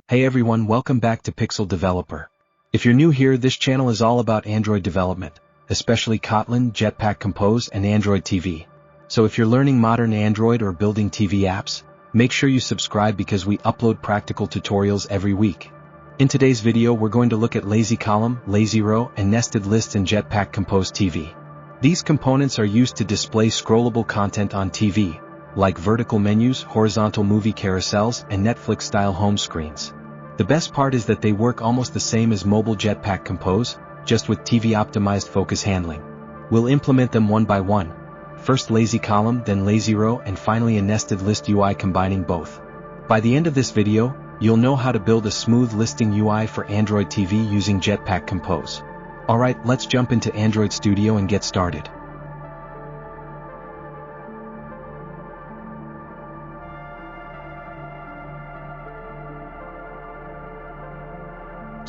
Hey everyone, welcome back to Pixel Developer. If you're new here, this channel is all about Android development, especially Kotlin, Jetpack Compose, and Android TV. So if you're learning modern Android or building TV apps, make sure you subscribe because we upload practical tutorials every week. In today's video, we're going to look at LazyColumn, LazyRow, and nested lists in Jetpack Compose TV. These components are used to display scrollable content on TV, like vertical menus, horizontal movie carousels, and Netflix-style home screens. The best part is that they work almost the same as mobile Jetpack Compose, just with TV-optimized focus handling. We'll implement them one by one. First LazyColumn, then LazyRow, and finally a nested list UI combining both. By the end of this video, you'll know how to build a smooth listing UI for Android TV using Jetpack Compose. Alright, let's jump into Android Studio and get started.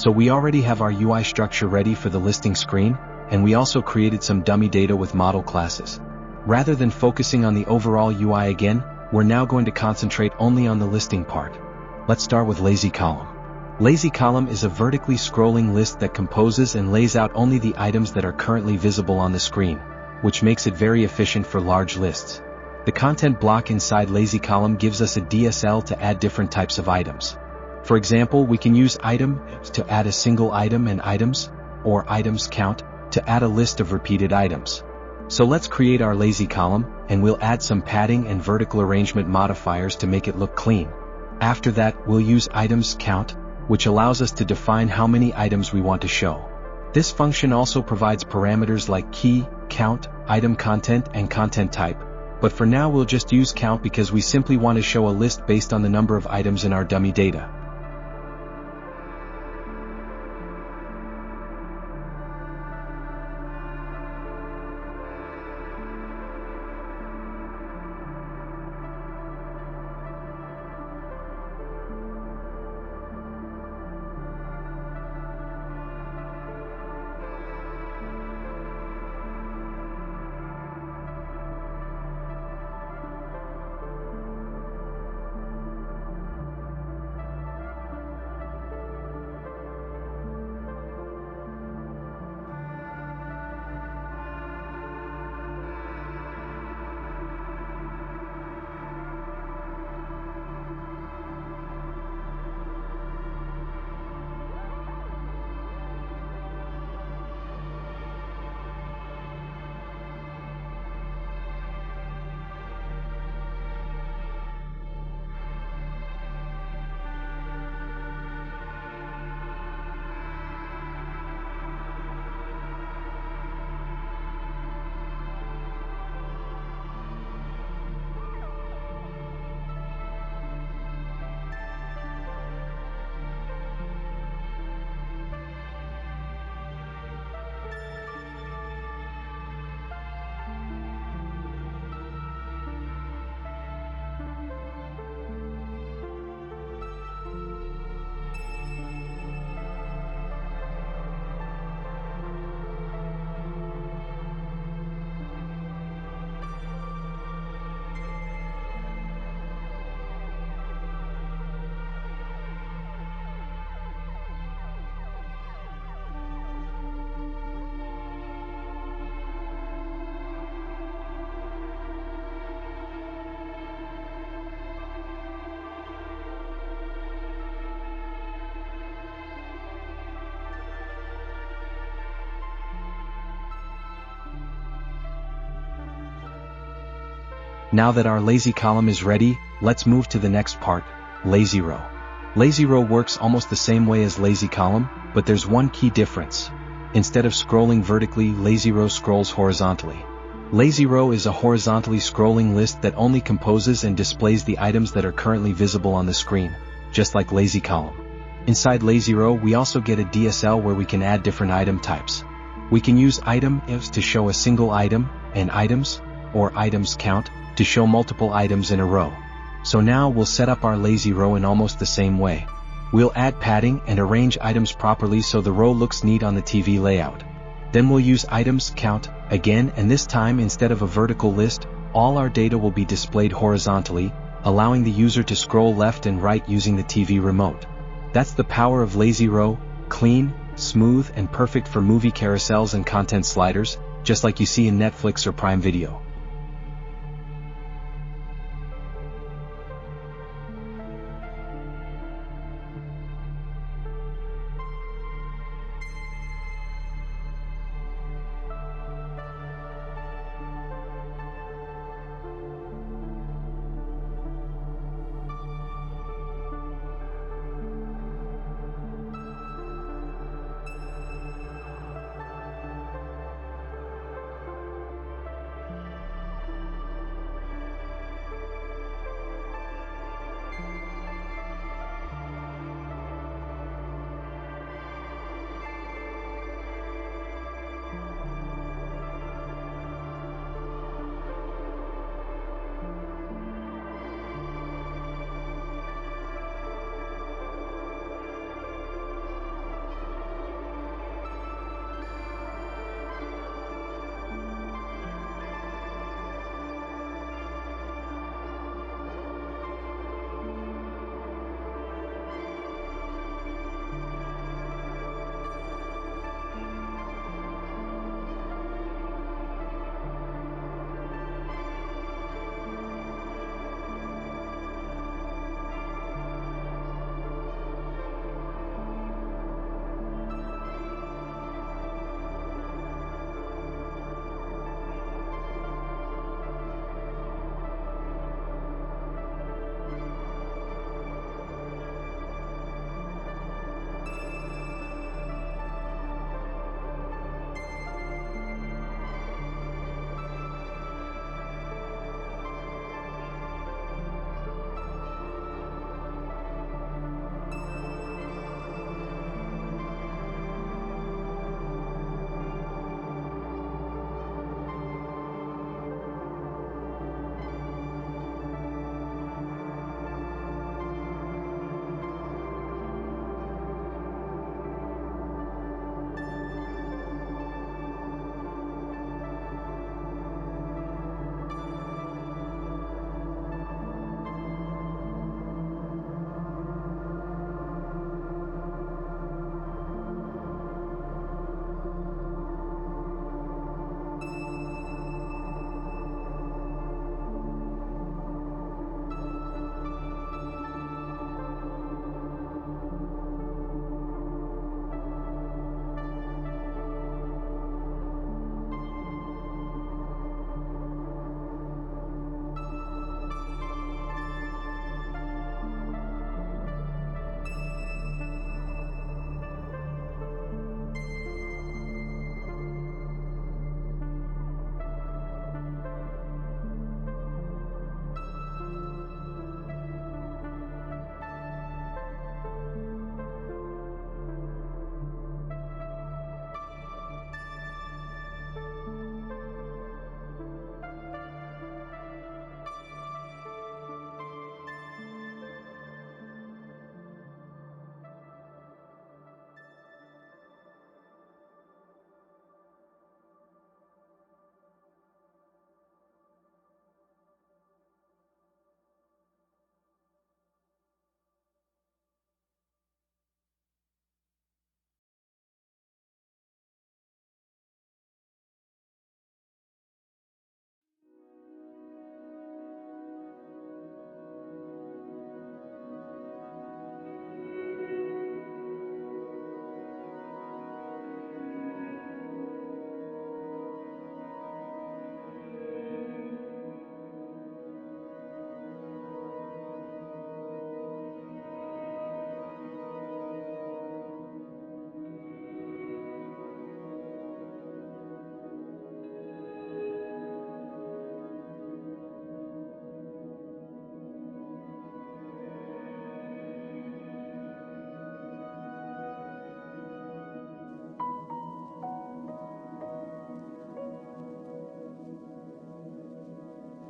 So we already have our UI structure ready for the listing screen, and we also created some dummy data with model classes. Rather than focusing on the overall UI again, we're now going to concentrate only on the listing part. Let's start with LazyColumn. LazyColumn is a vertically scrolling list that composes and lays out only the items that are currently visible on the screen, which makes it very efficient for large lists. The content block inside LazyColumn gives us a DSL to add different types of items. For example, we can use item to add a single item and items, or items count to add a list of repeated items. So let's create our LazyColumn, and we'll add some padding and vertical arrangement modifiers to make it look clean. After that, we'll use items count, which allows us to define how many items we want to show. This function also provides parameters like key, count, item content, and content type, but for now we'll just use count because we simply want to show a list based on the number of items in our dummy data. Now that our LazyColumn is ready, let's move to the next part, LazyRow. LazyRow works almost the same way as LazyColumn, but there's one key difference. Instead of scrolling vertically, LazyRow scrolls horizontally. LazyRow is a horizontally scrolling list that only composes and displays the items that are currently visible on the screen, just like LazyColumn. Inside LazyRow, we also get a DSL where we can add different item types. We can use item ifs to show a single item, and items, or items count, to show multiple items in a row. So now we'll set up our LazyRow in almost the same way. We'll add padding and arrange items properly so the row looks neat on the TV layout. Then we'll use items count again, and this time instead of a vertical list, all our data will be displayed horizontally, allowing the user to scroll left and right using the TV remote. That's the power of LazyRow, clean, smooth, and perfect for movie carousels and content sliders, just like you see in Netflix or Prime Video.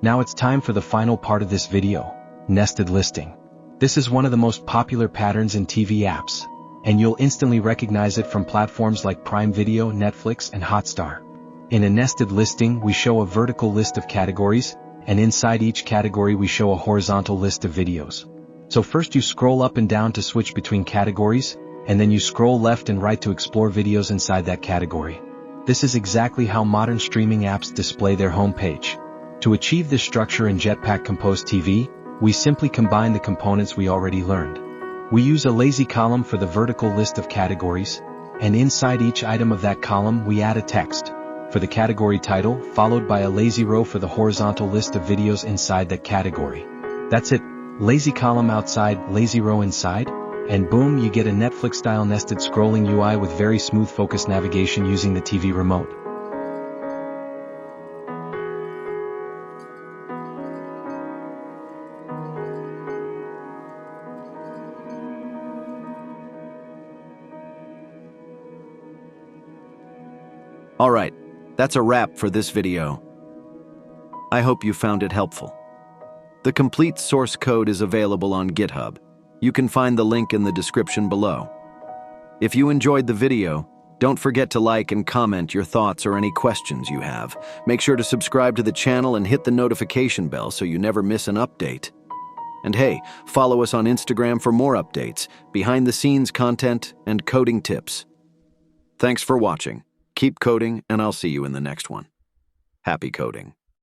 Now it's time for the final part of this video, nested listing. This is one of the most popular patterns in TV apps, and you'll instantly recognize it from platforms like Prime Video, Netflix, and Hotstar. In a nested listing, we show a vertical list of categories, and inside each category we show a horizontal list of videos. So first you scroll up and down to switch between categories, and then you scroll left and right to explore videos inside that category. This is exactly how modern streaming apps display their homepage. To achieve this structure in Jetpack Compose TV, we simply combine the components we already learned. We use a LazyColumn for the vertical list of categories, and inside each item of that column we add a text for the category title, followed by a LazyRow for the horizontal list of videos inside that category. That's it. LazyColumn outside, LazyRow inside, and boom, you get a Netflix-style nested scrolling UI with very smooth focus navigation using the TV remote. Alright, that's a wrap for this video. I hope you found it helpful. The complete source code is available on GitHub. You can find the link in the description below. If you enjoyed the video, don't forget to like and comment your thoughts or any questions you have. Make sure to subscribe to the channel and hit the notification bell so you never miss an update. And hey, follow us on Instagram for more updates, behind-the-scenes content, and coding tips. Thanks for watching. Keep coding, and I'll see you in the next one. Happy coding.